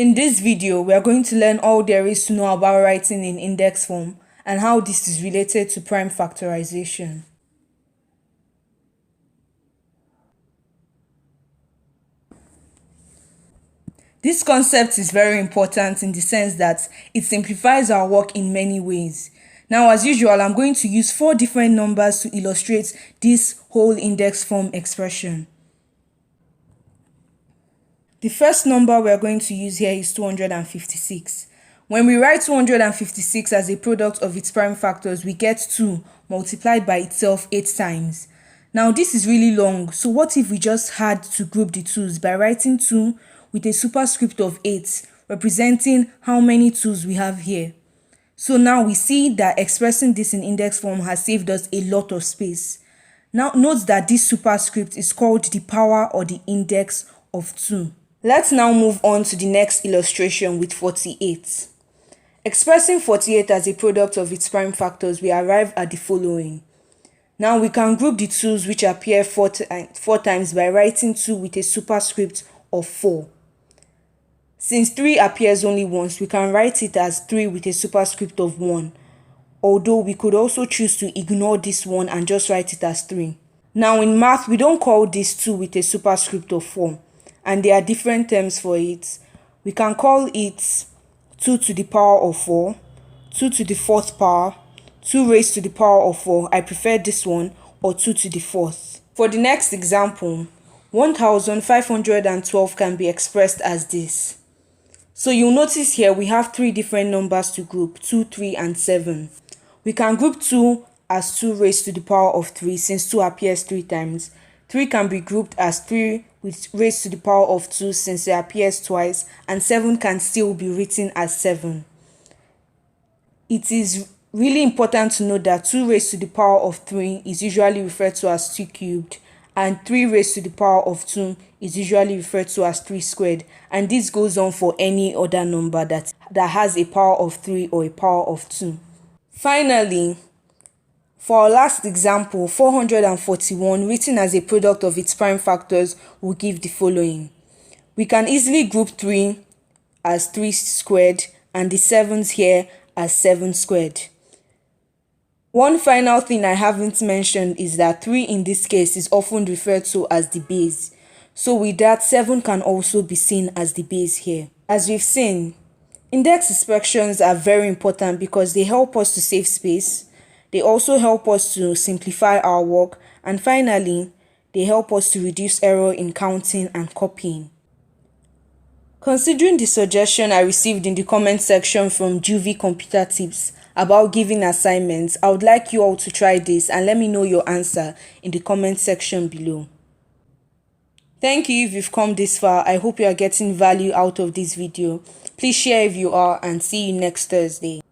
In this video, we are going to learn all there is to know about writing in index form and how this is related to prime factorization. This concept is very important in the sense that it simplifies our work in many ways. Now, as usual, I'm going to use 4 different numbers to illustrate this whole index form expression. The first number we are going to use here is 256. When we write 256 as a product of its prime factors, we get 2 multiplied by itself 8 times. Now this is really long, so what if we just had to group the 2's by writing 2 with a superscript of 8, representing how many 2's we have here. So now we see that expressing this in index form has saved us a lot of space. Now note that this superscript is called the power or the index of 2. Let's now move on to the next illustration with 48. Expressing 48 as a product of its prime factors, we arrive at the following. Now we can group the 2's which appear 4 times by writing 2 with a superscript of 4. Since 3 appears only once, we can write it as 3 with a superscript of 1, although we could also choose to ignore this 1 and just write it as 3. Now in math, we don't call this 2 with a superscript of 4, and there are different terms for it. We can call it 2 to the power of 4, 2 to the 4th power, 2 raised to the power of 4, I prefer this one, or 2 to the 4th. For the next example, 1512 can be expressed as this. So you'll notice here we have 3 different numbers to group, 2, 3, and 7. We can group 2 as 2 raised to the power of 3 since 2 appears 3 times. 3 can be grouped as 3 raised to the power of 2 since it appears twice, and 7 can still be written as 7. It is really important to note that 2 raised to the power of 3 is usually referred to as 2 cubed, and 3 raised to the power of 2 is usually referred to as 3 squared, and this goes on for any other number that has a power of 3 or a power of 2. Finally, for our last example, 441 written as a product of its prime factors will give the following. We can easily group 3 as 3 squared and the 7's here as 7 squared. One final thing I haven't mentioned is that 3 in this case is often referred to as the base. So with that, 7 can also be seen as the base here. As we've seen, index expressions are very important because they help us to save space. They also help us to simplify our work, and finally, they help us to reduce error in counting and copying. Considering the suggestion I received in the comment section from Juvie Computer Tips about giving assignments, I would like you all to try this and let me know your answer in the comment section below. Thank you if you've come this far. I hope you are getting value out of this video. Please share if you are, and see you next Thursday.